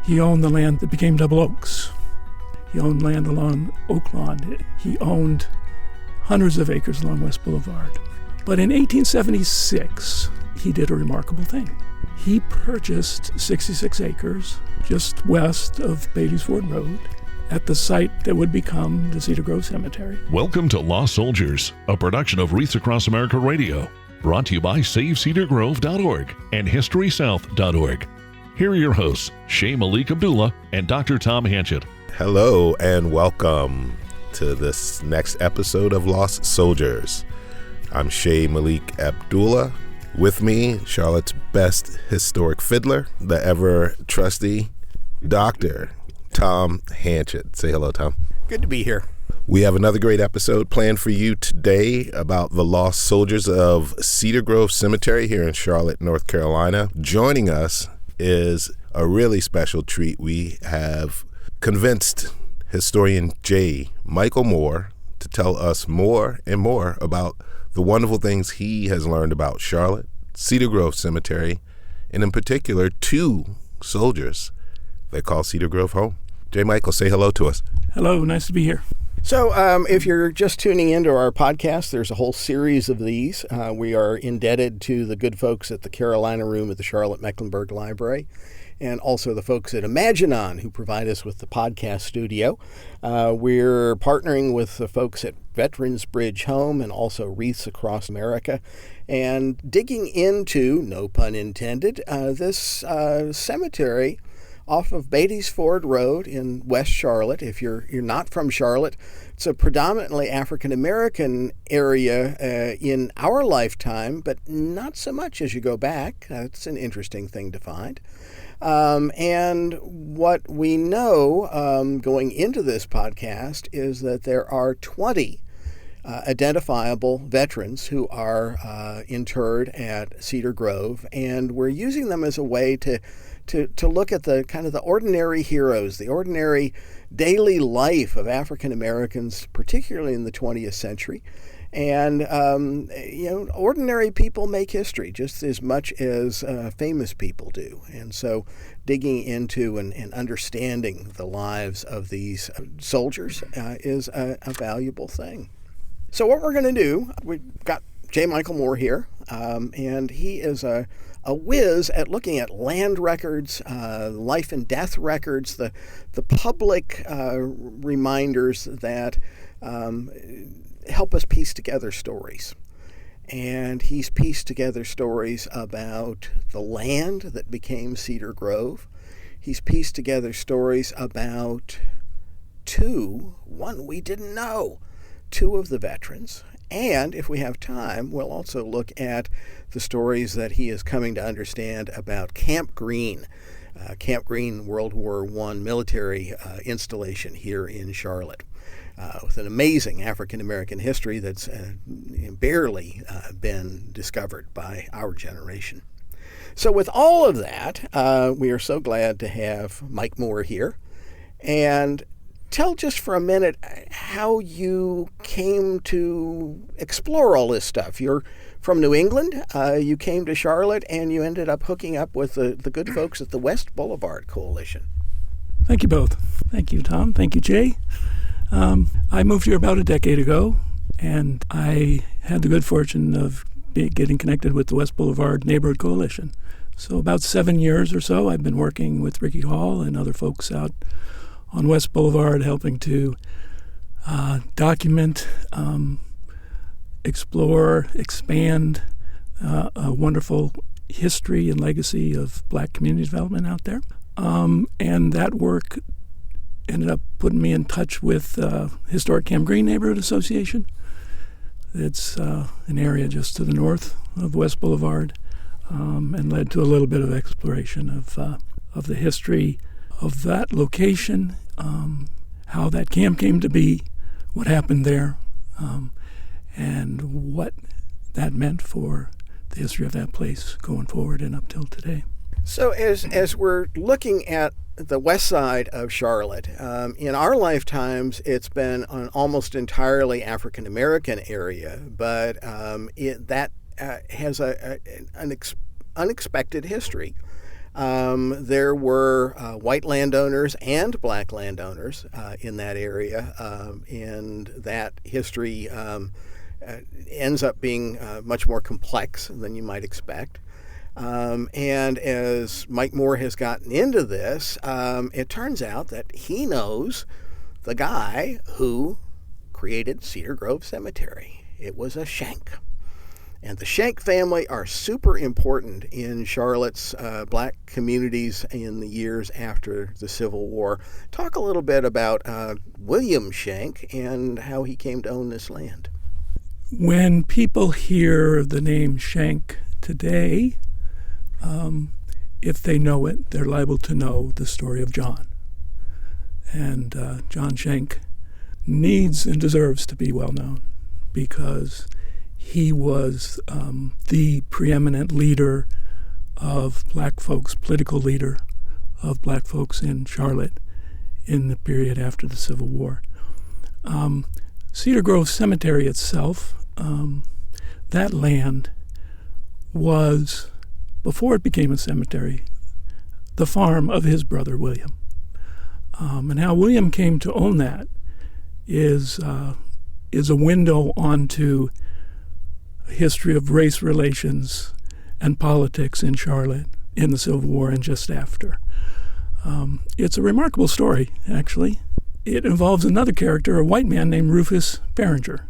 He owned the land that became Double Oaks. He owned land along Oak Lawn. He owned hundreds of acres along West Boulevard. But in 1876, he did a remarkable thing. He purchased 66 acres just west of Beatty's Ford Road at the site that would become the Cedar Grove Cemetery. Welcome to Lost Soldiers, a production of Wreaths Across America Radio, brought to you by SaveCedarGrove.org and HistorySouth.org. Here are your hosts, Shay Malik Abdullah and Dr. Tom Hanchett. Hello and welcome to this next episode of Lost Soldiers. I'm Shay Malik Abdullah. With me, Charlotte's best historic fiddler, the ever trusty Dr. Tom Hanchett. Say hello, Tom. Good to be here. We have another great episode planned for you today about the lost soldiers of Cedar Grove Cemetery here in Charlotte, North Carolina. Joining us is a really special treat. We have convinced historian J. Michael Moore to tell us more and more about the wonderful things he has learned about Charlotte, Cedar Grove Cemetery, and in particular, two soldiers they call Cedar Grove home. J. Michael, say hello to us. Hello, nice to be here. So if you're just tuning into our podcast, there's a whole series of these. We are indebted to the good folks at the Carolina Room at the Charlotte-Mecklenburg Library, and also the folks at Imaginon who provide us with the podcast studio. We're partnering with the folks at Veterans Bridge Home and also Wreaths Across America, and digging into, no pun intended, this cemetery off of Beatty's Ford Road in West Charlotte. If you're not from Charlotte, it's a predominantly African-American area in our lifetime, but not so much as you go back. That's an interesting thing to find. And what we know going into this podcast is that there are 20 identifiable veterans who are interred at Cedar Grove, and we're using them as a way to look at the kind of the ordinary heroes, the ordinary daily life of African Americans, particularly in the 20th century. And, ordinary people make history just as much as famous people do. And so digging into and understanding the lives of these soldiers is a valuable thing. So what we're going to do, we've got J. Michael Moore here, and he is a whiz at looking at land records, life and death records, the public reminders that help us piece together stories. And he's pieced together stories about the land that became Cedar Grove. He's pieced together stories about one we didn't know, two of the veterans. And if we have time, we'll also look at the stories that he is coming to understand about Camp Green. Camp Green, World War I military installation here in Charlotte, with an amazing African-American history that's barely been discovered by our generation. So with all of that, we are so glad to have Mike Moore here. And tell just for a minute how you came to explore all this stuff. You're from New England, you came to Charlotte, and you ended up hooking up with the good folks at the West Boulevard Coalition. Thank you both. Thank you, Tom. Thank you, Jay. I moved here about a decade ago, and I had the good fortune of getting connected with the West Boulevard Neighborhood Coalition. So about 7 years or so, I've been working with Ricky Hall and other folks out on West Boulevard, helping to document, explore, expand a wonderful history and legacy of Black community development out there. And that work ended up putting me in touch with Historic Camp Green Neighborhood Association. It's an area just to the north of West Boulevard, and led to a little bit of exploration of the history of that location, how that camp came to be, what happened there, and what that meant for the history of that place going forward and up till today. So as we're looking at the west side of Charlotte, in our lifetimes, it's been an almost entirely African-American area, but that has an unexpected history. There were white landowners and black landowners in that area, and that history ends up being much more complex than you might expect. And as Mike Moore has gotten into this, it turns out that he knows the guy who created Cedar Grove Cemetery. It was a Schenck. And the Schenck family are super important in Charlotte's black communities in the years after the Civil War. Talk a little bit about William Schenck and how he came to own this land. When people hear the name Schenck today, if they know it, they're liable to know the story of John. And John Schenck needs and deserves to be well known because he was the preeminent leader of black folks, political leader of black folks in Charlotte in the period after the Civil War. Cedar Grove Cemetery itself, that land was, before it became a cemetery, the farm of his brother William. And how William came to own that is a window onto a history of race relations and politics in Charlotte in the Civil War and just after. It's a remarkable story, actually. It involves another character, a white man named Rufus Berenger.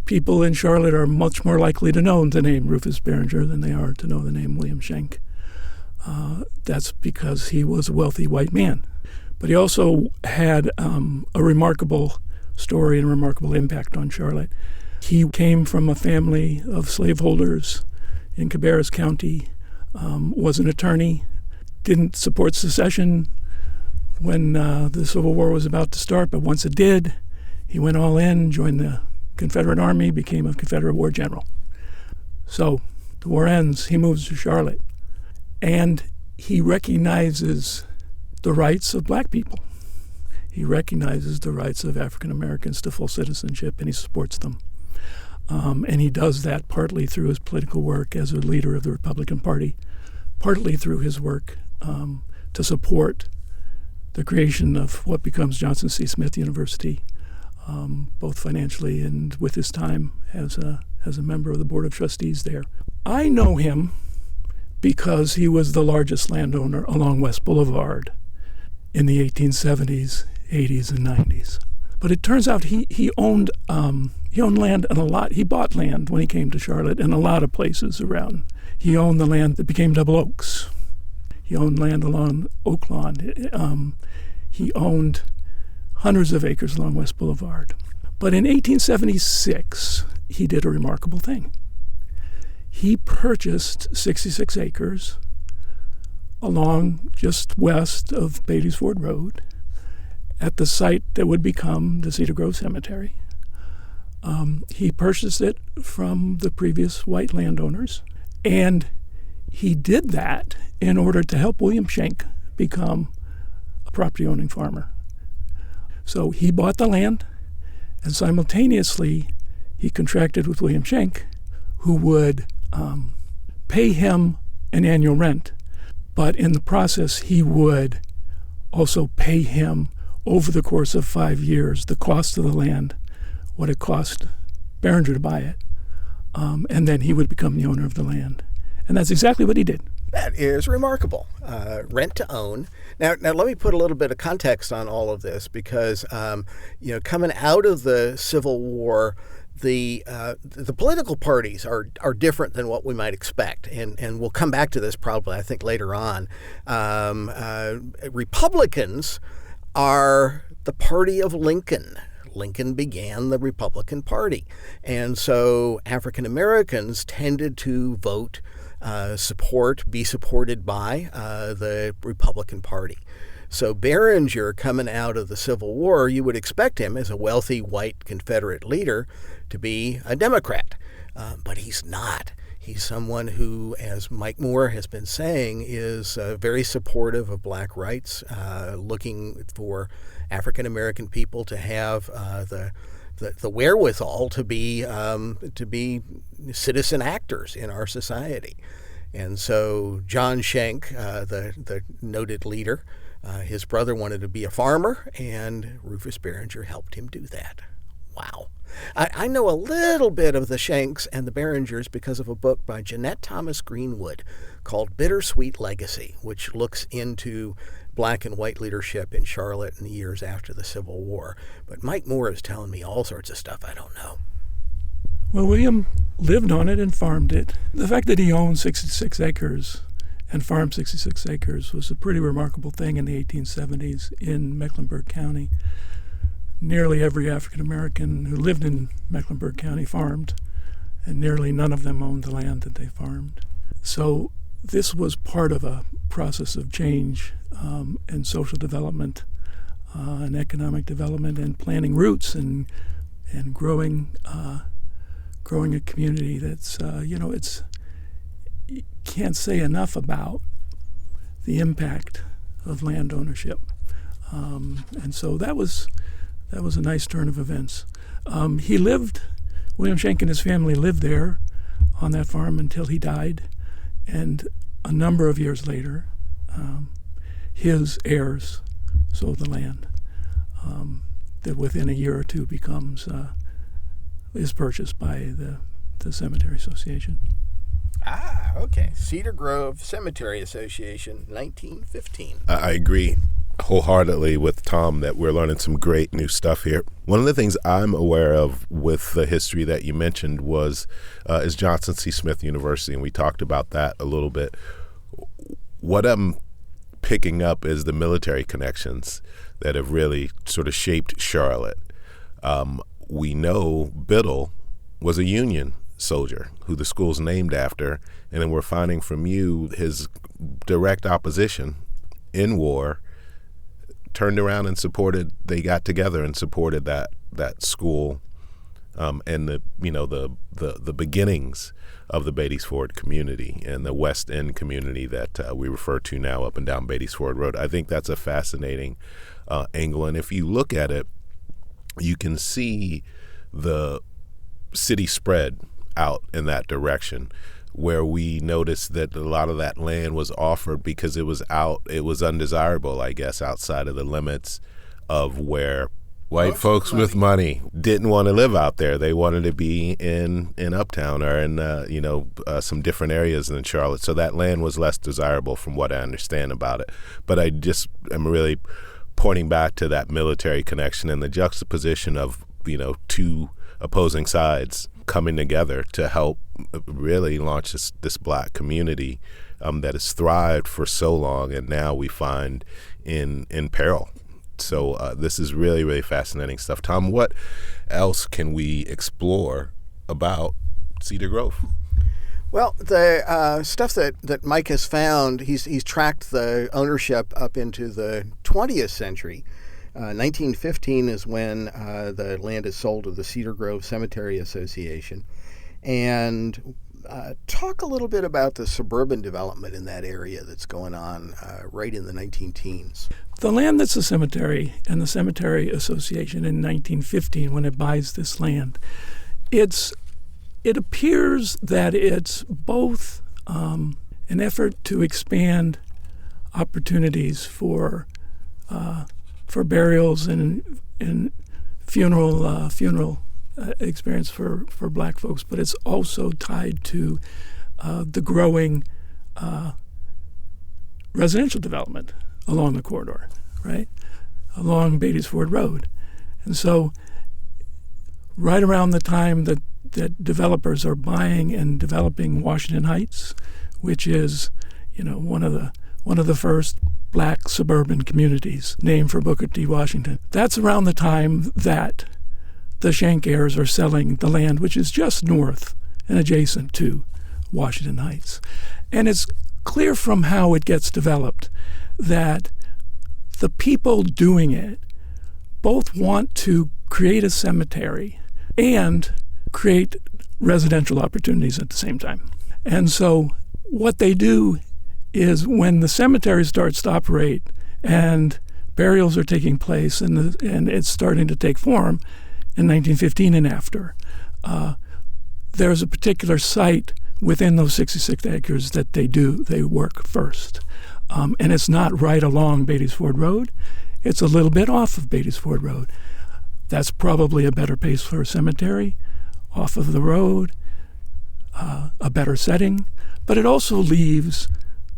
People in Charlotte are much more likely to know the name Rufus Berenger than they are to know the name William Schenck. That's because he was a wealthy white man. But he also had a remarkable story and a remarkable impact on Charlotte. He came from a family of slaveholders in Cabarrus County, was an attorney, didn't support secession when the Civil War was about to start, but once it did, he went all in, joined the Confederate Army, became a Confederate war general. So the war ends, he moves to Charlotte, and he recognizes the rights of black people. He recognizes the rights of African Americans to full citizenship, and he supports them. And he does that partly through his political work as a leader of the Republican Party, partly through his work to support the creation of what becomes Johnson C. Smith University, both financially and with his time as a member of the Board of Trustees there. I know him because he was the largest landowner along West Boulevard in the 1870s, 80s, and 90s. But it turns out he owned land and a lot. He bought land when he came to Charlotte in a lot of places around. He owned the land that became Double Oaks. He owned land along Oak Lawn. He owned hundreds of acres along West Boulevard. But in 1876, he did a remarkable thing. He purchased 66 acres along just west of Beatty's Ford Road at the site that would become the Cedar Grove Cemetery. He purchased it from the previous white landowners, and he did that in order to help William Schenck become a property-owning farmer. So he bought the land, and simultaneously he contracted with William Schenck, who would pay him an annual rent, but in the process he would also pay him over the course of 5 years the cost of the land, what it cost Berenger to buy it, and then he would become the owner of the land. And that's exactly what he did. That is remarkable. Rent to own. Now let me put a little bit of context on all of this because, coming out of the Civil War, the political parties are different than what we might expect, and we'll come back to this probably I think later on. Republicans are the party of Lincoln. Lincoln began the Republican Party, and so African Americans tended to vote, be supported by the Republican Party. So Berenger, coming out of the Civil War, you would expect him as a wealthy white Confederate leader to be a Democrat, but he's not. He's someone who, as Mike Moore has been saying, is very supportive of black rights, looking for African American people to have the wherewithal to be citizen actors in our society. And so John Schenck, the noted leader, his brother wanted to be a farmer, and Rufus Barringer helped him do that. Wow. I know a little bit of the Schencks and the Barringers because of a book by Jeanette Thomas Greenwood called Bittersweet Legacy, which looks into black and white leadership in Charlotte in the years after the Civil War. But Mike Moore is telling me all sorts of stuff I don't know. Well, William lived on it and farmed it. The fact that he owned 66 acres and farmed 66 acres was a pretty remarkable thing in the 1870s in Mecklenburg County. Nearly every African American who lived in Mecklenburg County farmed, and nearly none of them owned the land that they farmed. So this was part of a process of change and social development and economic development and planting roots and growing a community that's you can't say enough about the impact of land ownership. And so that was a nice turn of events. William Schenck and his family lived there on that farm until he died. And a number of years later, his heirs sold the land. That within a year or two is purchased by the Cemetery Association. Ah, okay. Cedar Grove Cemetery Association, 1915. I agree wholeheartedly with Tom that we're learning some great new stuff here. One of the things I'm aware of with the history that you mentioned is Johnson C. Smith University, and we talked about that a little bit. What I'm picking up is the military connections that have really sort of shaped Charlotte. We know Biddle was a Union soldier who the school's named after, and then we're finding from you his direct opposition in war turned around and they got together and supported that school and the beginnings of the Beatties Ford community and the West End community that we refer to now up and down Beatties Ford Road. I think that's a fascinating angle, and if you look at it, you can see the city spread out in that direction, where we noticed that a lot of that land was offered because it was undesirable, I guess, outside of the limits of where white folks with money didn't want to live out there. They wanted to be in Uptown or in some different areas in Charlotte. So that land was less desirable from what I understand about it. But I just am really pointing back to that military connection and the juxtaposition of two opposing sides coming together to help really launch this black community that has thrived for so long, and now we find in peril. So this is really, really fascinating stuff. Tom, what else can we explore about Cedar Grove? Well, the stuff that Mike has found, he's tracked the ownership up into the 20th century. 1915 is when the land is sold to the Cedar Grove Cemetery Association. And talk a little bit about the suburban development in that area that's going on right in the 19-teens. The land that's the cemetery and the Cemetery Association in 1915, when it buys this land, it appears that it's both an effort to expand opportunities for burials and funeral experience for black folks, but it's also tied to the growing residential development along the corridor, right, along Beatties Ford Road. And so right around the time that developers are buying and developing Washington Heights, which is one of the first black suburban communities named for Booker T. Washington. That's around the time that the Schenck heirs are selling the land, which is just north and adjacent to Washington Heights. And it's clear from how it gets developed that the people doing it both want to create a cemetery and create residential opportunities at the same time. And so what they do is when the cemetery starts to operate and burials are taking place and it's starting to take form in 1915 and after, there's a particular site within those 66 acres that they work first. And it's not right along Beatty's Ford Road. It's a little bit off of Beatty's Ford Road. That's probably a better place for a cemetery, off of the road, a better setting. But it also leaves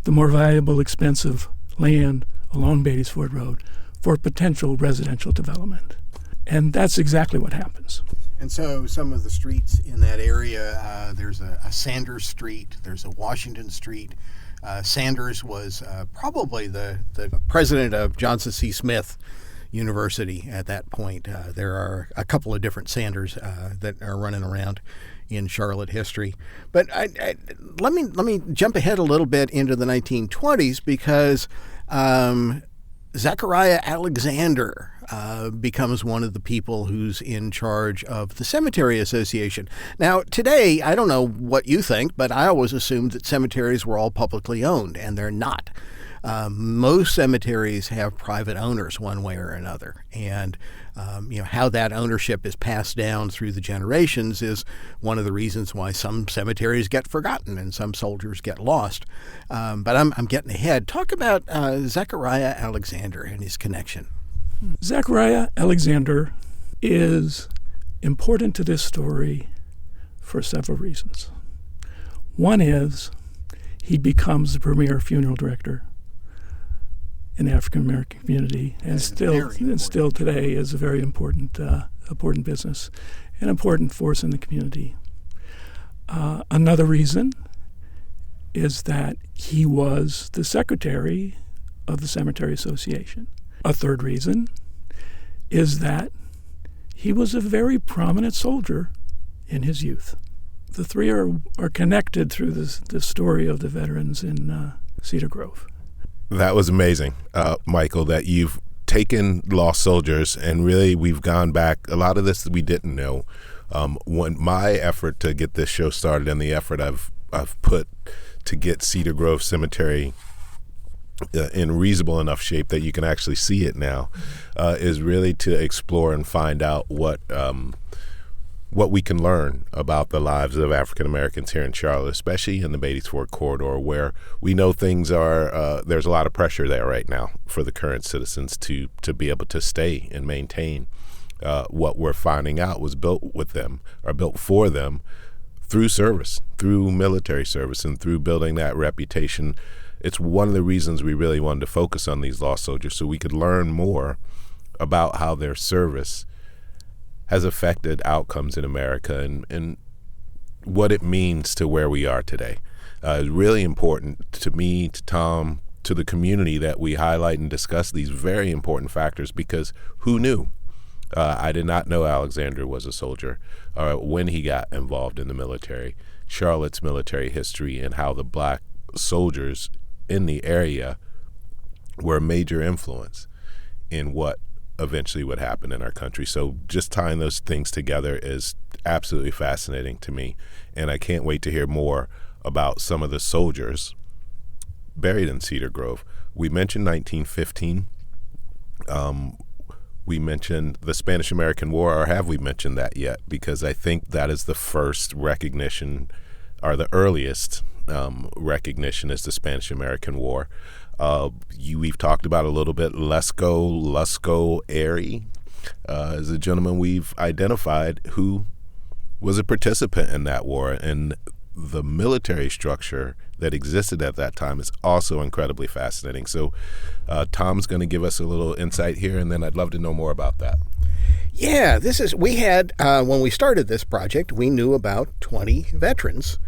the more valuable, expensive land along Beatty's Ford Road for potential residential development. And that's exactly what happens. And so some of the streets in that area, there's a Sanders Street, there's a Washington Street. Sanders was probably the president of Johnson C. Smith University at that point. There are a couple of different Sanders that are running around in Charlotte history. But let me jump ahead a little bit into the 1920s because Zechariah Alexander becomes one of the people who's in charge of the Cemetery Association. Now, today, I don't know what you think, but I always assumed that cemeteries were all publicly owned, and they're not. Most cemeteries have private owners one way or another, and how that ownership is passed down through the generations is one of the reasons why some cemeteries get forgotten and some soldiers get lost. But I'm getting ahead. Talk about Zechariah Alexander and his connection. Zechariah Alexander is important to this story for several reasons. One is he becomes the premier funeral director in the African American community, and still today is a very important business, an important force in the community. Another reason is that he was the secretary of the Cemetery Association. A third reason is that he was a very prominent soldier in his youth. The three are connected through the story of the veterans in Cedar Grove. That was amazing, Michael, that you've taken lost soldiers and really we've gone back. A lot of this we didn't know. When my effort to get this show started and the effort I've put to get Cedar Grove Cemetery in reasonable enough shape that you can actually see it now, is really to explore and find out what we can learn about the lives of African Americans here in Charlotte, especially in the Beatty's Ford corridor, where we know things are. There's a lot of pressure there right now for the current citizens to be able to stay and maintain what we're finding out was built with them or built for them through service, through military service, and through building that reputation. It's one of the reasons we really wanted to focus on these lost soldiers, so we could learn more about how their service has affected outcomes in America and what it means to where we are today. It's really important to me, to Tom, to the community that we highlight and discuss these very important factors, because who knew? I did not know Alexander was a soldier when he got involved in the military. Charlotte's military history and how the black soldiers in the area were a major influence in what eventually would happen in our country. So just tying those things together is absolutely fascinating to me, and I can't wait to hear more about some of the soldiers buried in Cedar Grove. We mentioned 1915. We mentioned the Spanish-American War, or have we mentioned that yet? Because I think that is the first recognition, or the earliest recognition, is the Spanish-American War. We've talked about a little bit. Lusco Airy is a gentleman we've identified who was a participant in that war, and the military structure that existed at that time is also incredibly fascinating. So Tom's going to give us a little insight here, and then I'd love to know more about that. Yeah, we had, when we started this project, we knew about 20 veterans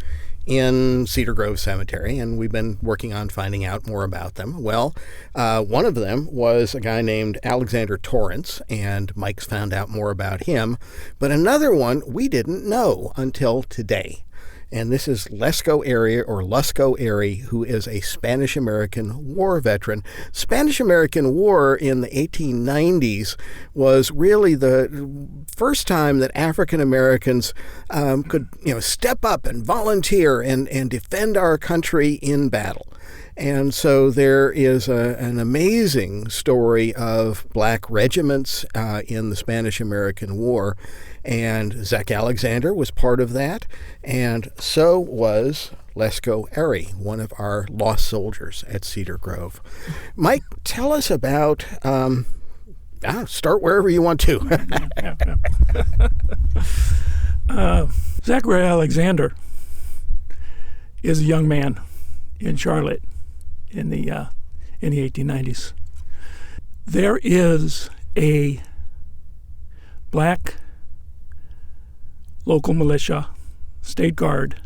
in Cedar Grove Cemetery, and we've been working on finding out more about them. Well, one of them was a guy named Alexander Torrence, and Mike's found out more about him. But another one we didn't know until today. And this is Lusco Airy, who is a Spanish-American War veteran. Spanish-American War in the 1890s was really the first time that African Americans could, step up and volunteer and defend our country in battle. And so there is an amazing story of black regiments in the Spanish-American War, and Zach Alexander was part of that, and so was Lesko Airy, one of our lost soldiers at Cedar Grove. Mike, tell us about, start wherever you want to. Zachary Alexander is a young man in Charlotte in the 1890s. There is a black local militia, state guard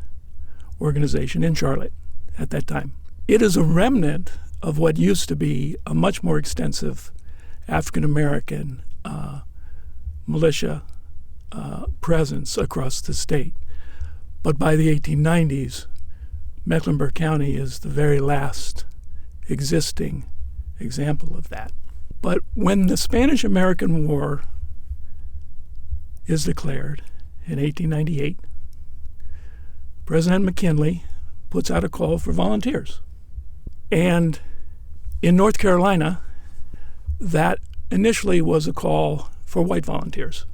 organization in Charlotte at that time. It is a remnant of what used to be a much more extensive African-American militia presence across the state. But by the 1890s, Mecklenburg County is the very last existing example of that. But when the Spanish-American War is declared in 1898, President McKinley puts out a call for volunteers. And in North Carolina, that initially was a call for white volunteers.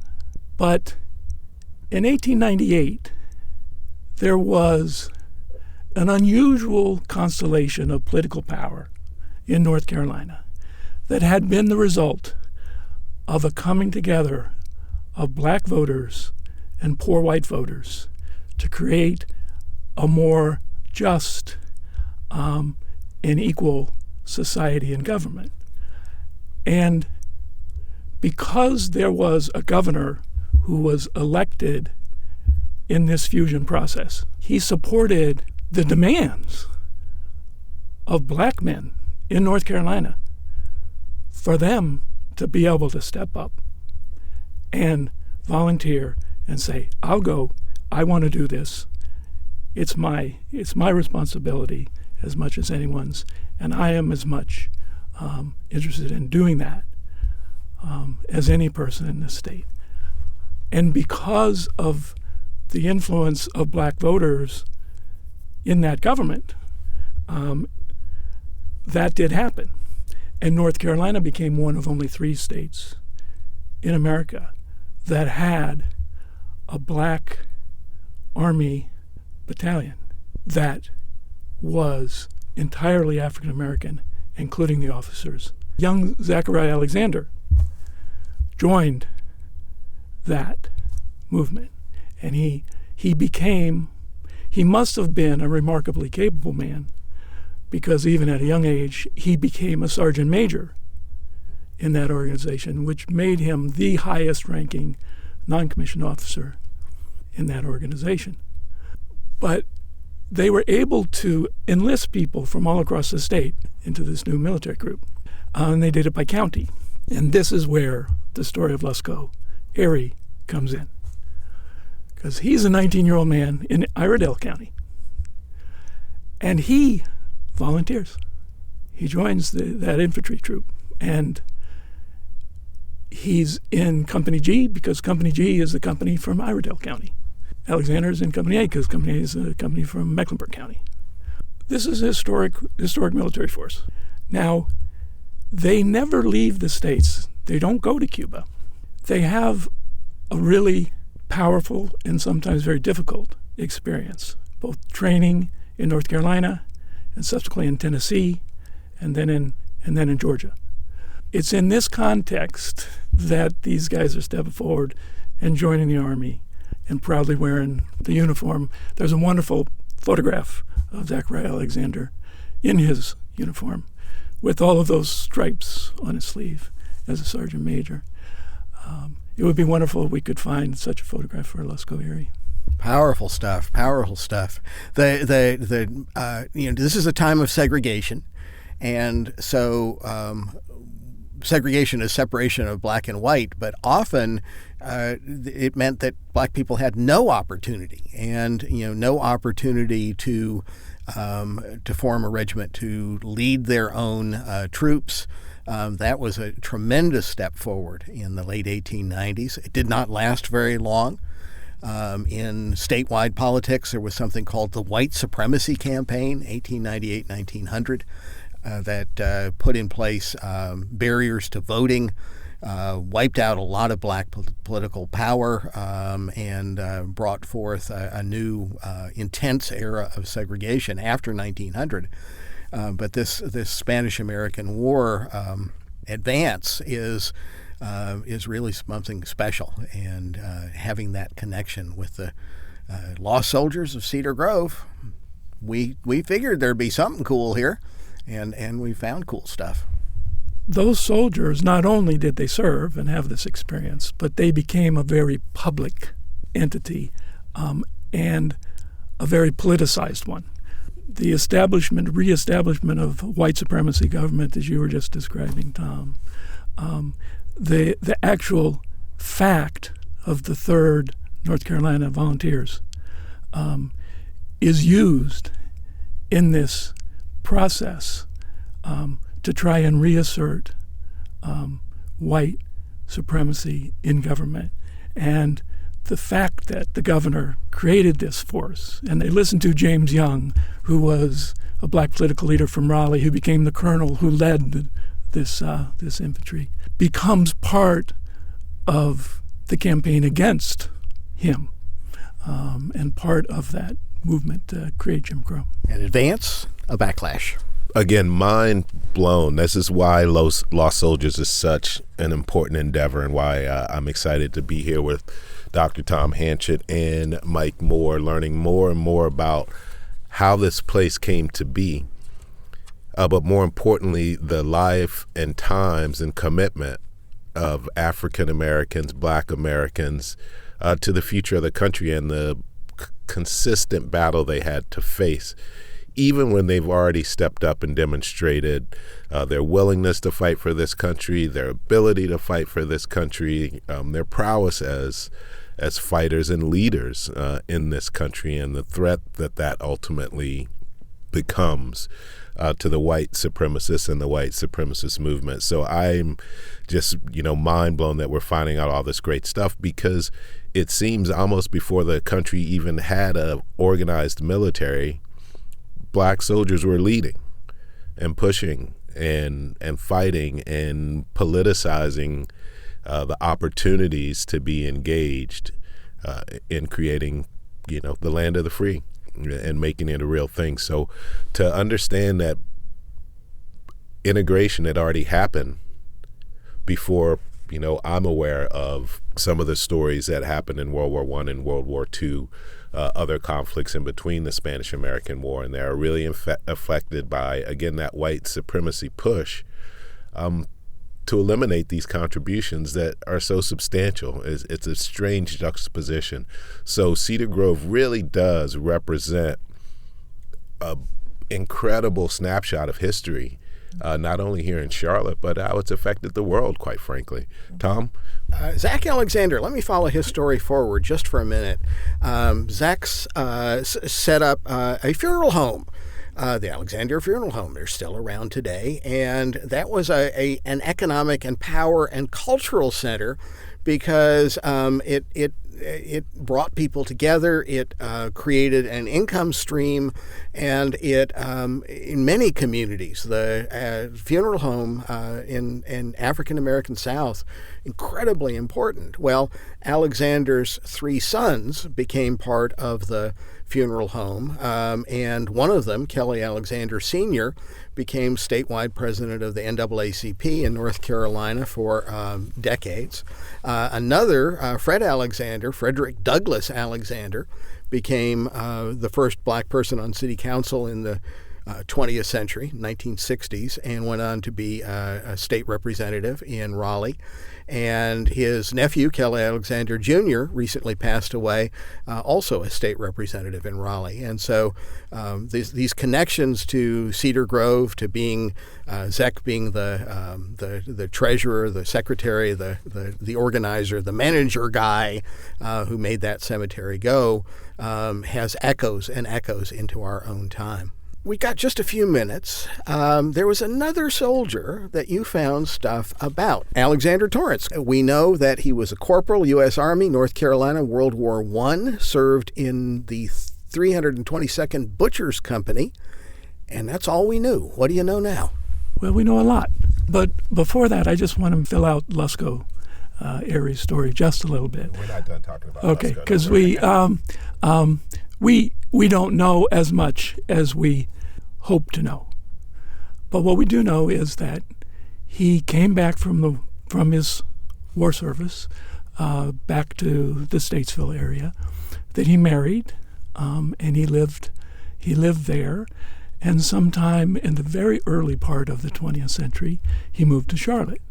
But in 1898, there was an unusual constellation of political power in North Carolina that had been the result of a coming together of black voters and poor white voters to create a more just and equal society and government. And because there was a governor who was elected in this fusion process, he supported the demands of black men in North Carolina for them to be able to step up and volunteer and say, I'll go, I want to do this. It's my responsibility as much as anyone's, and I am as much interested in doing that as any person in this state. And because of the influence of black voters in that government, that did happen. And North Carolina became one of only 3 states in America that had a black Army battalion that was entirely African American, including the officers. Young Zachary Alexander joined that movement, and he must have been a remarkably capable man, because even at a young age, he became a sergeant major in that organization, which made him the highest ranking non-commissioned officer in that organization. But they were able to enlist people from all across the state into this new military group, and they did it by county. And this is where the story of Lesko Airy comes in, because he's a 19-year-old man in Iredell County, and he volunteers. He joins that infantry troop, and he's in Company G because Company G is the company from Iredell County. Alexander's in Company A because Company A is a company from Mecklenburg County. This is a historic military force. Now, they never leave the States. They don't go to Cuba. They have a really powerful and sometimes very difficult experience, both training in North Carolina and subsequently in Tennessee and then in Georgia. It's in this context that these guys are stepping forward and joining the Army and proudly wearing the uniform. There's a wonderful photograph of Zachary Alexander in his uniform with all of those stripes on his sleeve as a sergeant major. It would be wonderful if we could find such a photograph for Lesko Airy. Powerful stuff. Powerful stuff. This is a time of segregation, and so segregation is separation of black and white. But often it meant that black people had no opportunity, and no opportunity to form a regiment, to lead their own troops. That was a tremendous step forward in the late 1890s. It did not last very long. In statewide politics, there was something called the White Supremacy Campaign, 1898-1900, that put in place barriers to voting, wiped out a lot of black political power, and brought forth a new intense era of segregation after 1900. But this Spanish-American War advance is really something special, and having that connection with the lost soldiers of Cedar Grove, we figured there'd be something cool here, and we found cool stuff. Those soldiers, not only did they serve and have this experience, but they became a very public entity, and a very politicized one. The reestablishment of white supremacy government, as you were just describing, Tom, the actual fact of the 3rd North Carolina Volunteers is used in this process to try and reassert white supremacy in government. And the fact that the governor created this force, and they listened to James Young, who was a black political leader from Raleigh, who became the colonel who led this infantry, becomes part of the campaign against him, and part of that movement to create Jim Crow. An advance, a backlash. Again, mind blown. This is why Lost Soldiers is such an important endeavor, and why I'm excited to be here with Dr. Tom Hanchett and Mike Moore, learning more and more about how this place came to be, but more importantly, the life and times and commitment of African Americans, Black Americans, to the future of the country, and the consistent battle they had to face, even when they've already stepped up and demonstrated their willingness to fight for this country, their ability to fight for this country, their prowess as fighters and leaders in this country, and the threat that ultimately becomes to the white supremacists and the white supremacist movement. So I'm just, mind blown that we're finding out all this great stuff, because it seems almost before the country even had a organized military, black soldiers were leading and pushing and fighting and politicizing the opportunities to be engaged in creating, the land of the free and making it a real thing. So to understand that integration had already happened before, I'm aware of some of the stories that happened in World War I and World War II, other conflicts in between the Spanish-American War, and they are really affected by, again, that white supremacy push to eliminate these contributions that are so substantial. It's a strange juxtaposition. So Cedar Grove really does represent an incredible snapshot of history, not only here in Charlotte, but how it's affected the world, quite frankly. Tom? Zach Alexander, let me follow his story forward just for a minute. Zach's set up a funeral home, the Alexander Funeral Home. They're still around today, and that was an economic and power and cultural center, because it brought people together. It created an income stream, and it in many communities, the funeral home in African American South, incredibly important. Well, Alexander's 3 sons became part of the funeral home, and one of them, Kelly Alexander Sr., became statewide president of the NAACP in North Carolina for decades. Another, Frederick Douglass Alexander, became the first black person on city council in the 20th century, 1960s, and went on to be a state representative in Raleigh. And his nephew, Kelly Alexander Jr., recently passed away, also a state representative in Raleigh. And so these connections to Cedar Grove, to being Zach being the treasurer, the secretary, the organizer, the manager guy who made that cemetery go, has echoes and echoes into our own time. We got just a few minutes. There was another soldier that you found stuff about, Alexander Torrence. We know that he was a corporal, U.S. Army, North Carolina, World War I, served in the 322nd Butchers Company, and that's all we knew. What do you know now? Well, we know a lot. But before that, I just want to fill out Lusco Aries' story just a little bit. We're not done talking about Okay, Lusco. because we don't know as much as we hope to know. But what we do know is that he came back from his war service back to the Statesville area, that he married, and he lived there. And sometime in the very early part of the 20th century, he moved to Charlotte.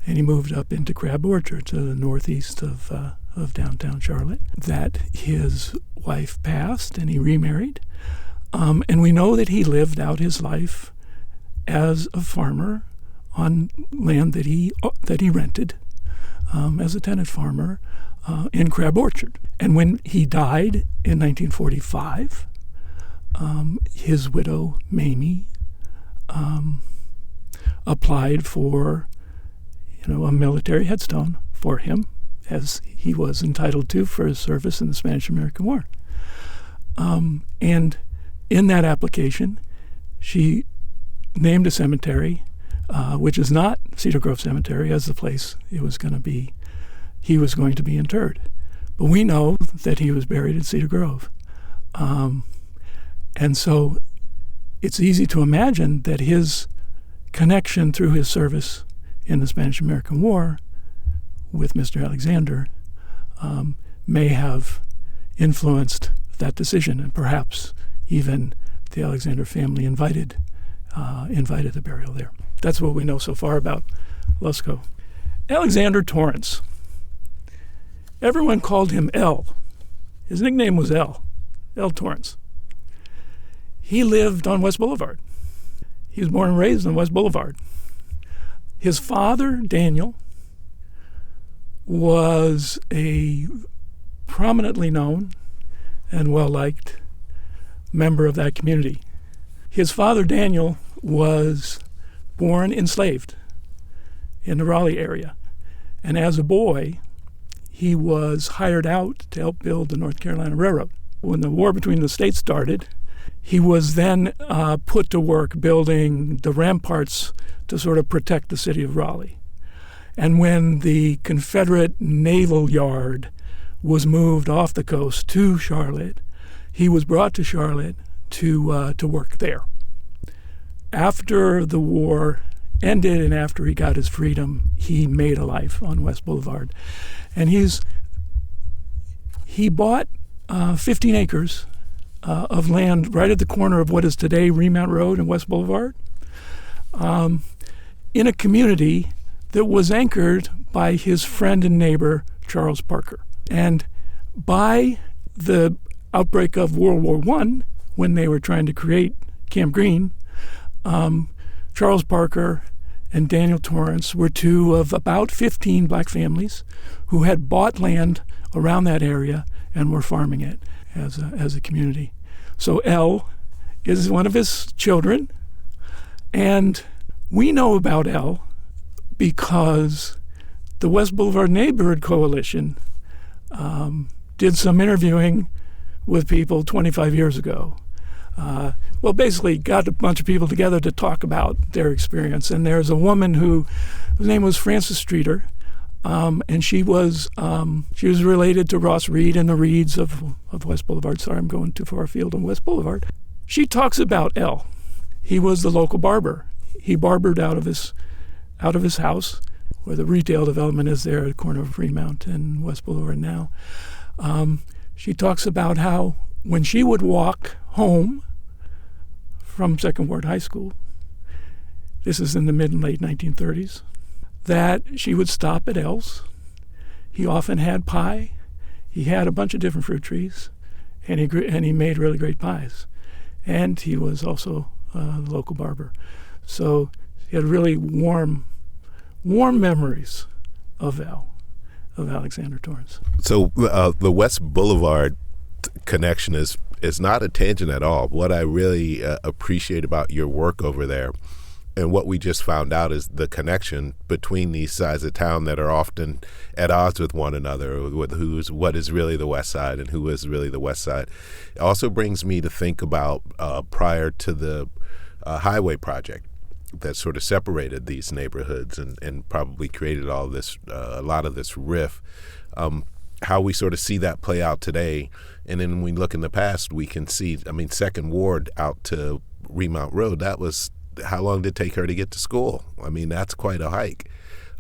And he moved up into Crab Orchard to the northeast of downtown Charlotte. That his wife passed and he remarried. And we know that he lived out his life as a farmer on land that he rented as a tenant farmer in Crab Orchard. And when he died in 1945, his widow, Mamie, applied for a military headstone for him, as he was entitled to for his service in the Spanish-American War. And in that application, she named a cemetery, which is not Cedar Grove Cemetery, as the place he was going to be interred. But we know that he was buried in Cedar Grove. And so it's easy to imagine that his connection through his service in the Spanish-American War with Mr. Alexander may have influenced that decision, and perhaps even the Alexander family invited the burial there. That's what we know so far about Lusco. Alexander Torrence. Everyone called him L. His nickname was L Torrence. He lived on West Boulevard. He was born and raised on West Boulevard. His father, Daniel, was a prominently known and well-liked member of that community. His father, Daniel, was born enslaved in the Raleigh area. And as a boy, he was hired out to help build the North Carolina Railroad. When the war between the states started, he was then put to work building the ramparts to sort of protect the city of Raleigh. And when the Confederate Naval Yard was moved off the coast to Charlotte, he was brought to Charlotte to work there. After the war ended and after he got his freedom, he made a life on West Boulevard. And he bought 15 acres of land right at the corner of what is today Remount Road and West Boulevard, in a community that was anchored by his friend and neighbor, Charles Parker. And by the outbreak of World War I, when they were trying to create Camp Green, Charles Parker and Daniel Torrence were two of about 15 black families who had bought land around that area and were farming it as a community. So L is one of his children, and we know about L because the West Boulevard Neighborhood Coalition did some interviewing with people 25 years ago. Basically got a bunch of people together to talk about their experience. And there's a woman whose name was Frances Streeter, and she was related to Ross Reed and the Reeds of West Boulevard. Sorry, I'm going too far afield on West Boulevard. She talks about L. He was the local barber. He barbered out of his house, where the retail development is there at the corner of Fremont and West Boulevard now. She talks about how when she would walk home from Second Ward High School, this is in the mid and late 1930s, that she would stop at L's. He often had pie. He had a bunch of different fruit trees, and he made really great pies. And he was also a local barber. So he had really warm memories of Alexander Torrence. So the West Boulevard connection is It's not a tangent at all. What I really appreciate about your work over there, and what we just found out, is the connection between these sides of town that are often at odds with one another, with what is really the West Side and who is really the West Side. It also brings me to think about prior to the highway project that sort of separated these neighborhoods and probably created all this, a lot of this rift, how we sort of see that play out today. And then when we look in the past, we can see, Second Ward out to Remount Road, that was, how long did it take her to get to school? That's quite a hike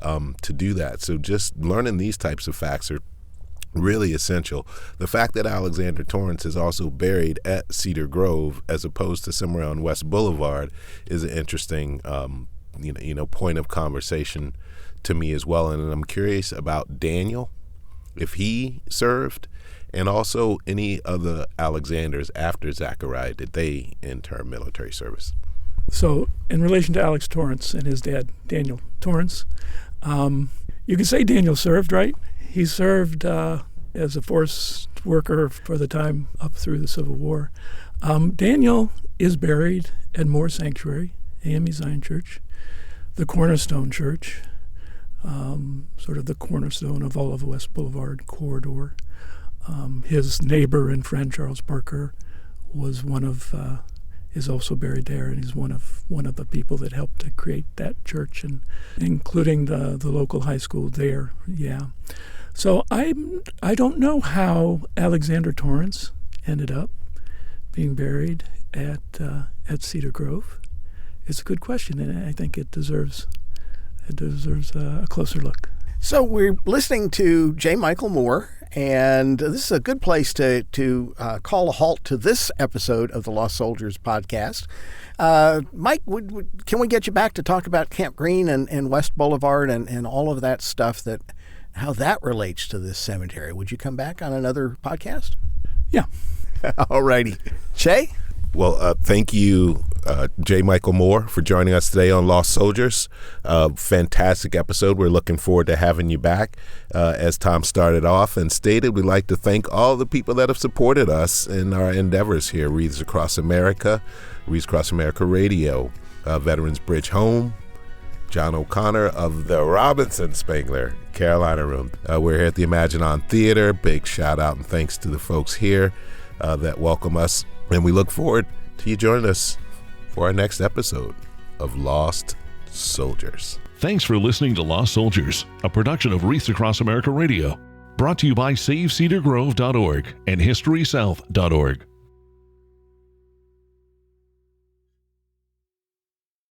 to do that. So just learning these types of facts are really essential. The fact that Alexander Torrence is also buried at Cedar Grove as opposed to somewhere on West Boulevard is an interesting point of conversation to me as well. And I'm curious about Daniel, if he served, and also any other Alexanders after Zachariah, did they enter military service? So in relation to Alex Torrence and his dad, Daniel Torrence, you can say Daniel served, right? He served as a force worker for the time up through the Civil War. Daniel is buried at Moore Sanctuary, AME Zion Church, the Cornerstone Church, sort of the cornerstone of all of the West Boulevard corridor. His neighbor and friend Charles Parker was is also buried there, and he's one of the people that helped to create that church, and including the local high school there. Yeah. So I don't know how Alexander Torrence ended up being buried at Cedar Grove. It's a good question, and I think it deserves a closer look. So we're listening to J. Michael Moore, and this is a good place to call a halt to this episode of the Lost Soldiers podcast. Mike, can we get you back to talk about Camp Green and West Boulevard and all of that stuff, how that relates to this cemetery? Would you come back on another podcast? Yeah. All righty. Shay? Well, thank you, J. Michael Moore, for joining us today on Lost Soldiers. Fantastic episode. We're looking forward to having you back. As Tom started off and stated, we'd like to thank all the people that have supported us in our endeavors here. Wreaths Across America, Wreaths Across America Radio, Veterans Bridge Home, John O'Connor of the Robinson Spangler Carolina Room. We're here at the Imagine On Theater. Big shout out and thanks to the folks here that welcome us. And we look forward to you joining us for our next episode of Lost Soldiers. Thanks for listening to Lost Soldiers, a production of Wreaths Across America Radio, brought to you by SaveCedarGrove.org and HistorySouth.org.